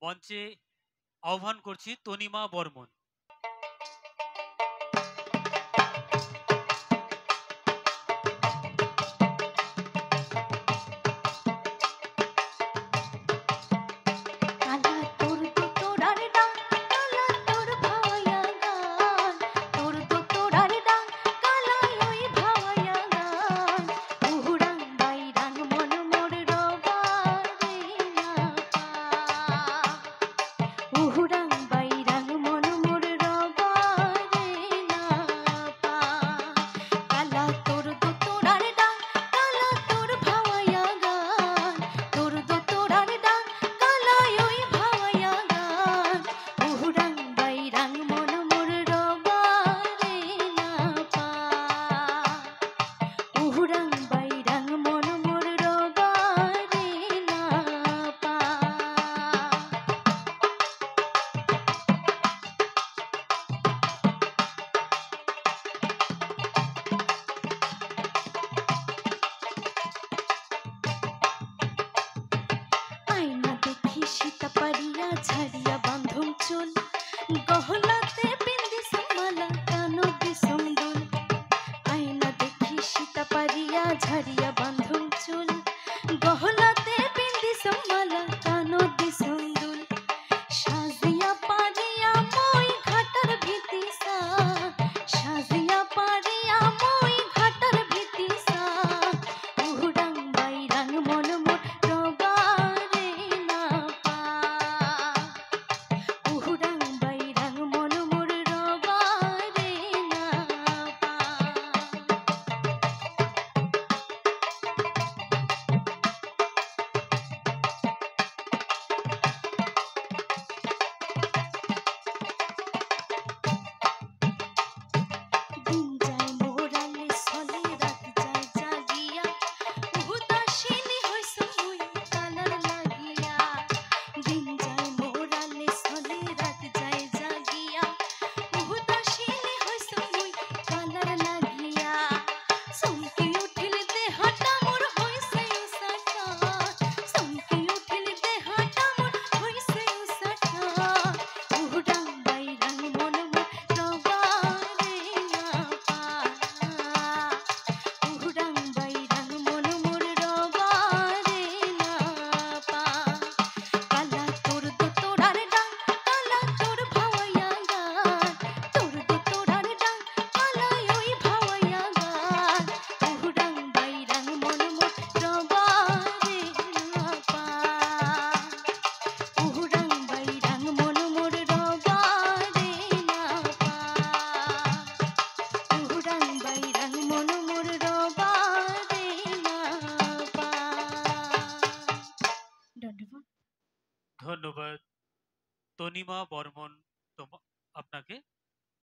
মঞ্চে আহ্বান করছি তনিমা বর্মন। ঝাড়িয়া বাঁধন চুল গহনাতে বিন্দি সম্মালা কানো বিসুন্দুল আয়না দেখি সীতা পারিয়া ঝাড়িয়া বাঁধন চুল গহনাতে বিন্দি সম্মালা কানো বিসুন্দুল সাজিয়া পারিয়া মই ঘাটার ভীতি সা সাজিয়া পারিয়া মই ঘাটার ভীতি সা উহুরাং বাইরাং মন মোর রবারে না পা উহুরাং বাইরাং মন মোর রবারে না পা। দিন যায় মোরালে সলে রাত যায় জাগিয়া উদাসীনী হইছ মুই কালার লাগিয়া দিন যায় মোরালে সলে রাত যায় জাগিয়া উদাসীনী হইছ মুই কালার লাগিয়া চমকি উঠিল দেহটা মোর হইছে উসাটা চমকি উঠিল দেহটা মোর হইছে উসাটা উহুরাং বাইরাং মন মোর রবারে না পা উহুরাং বাইরাং মন মোর রবারে না পা কালা তোর দোতরার ডাং কালা তোর ভাওয়াইয়া গান তোর দোতরার ডাং কালা ওই ভাওয়াইয়া গান উহুরাং বাইরাং মন মোর রবারে না পা উহুরাং বাইরাং মন মোর রবারে না পা উহুরাং বাইরাং মন মোর রবারে না পা। ধন্যবাদ। ধন্যবাদ তনিমা বর্মন আপনাকে।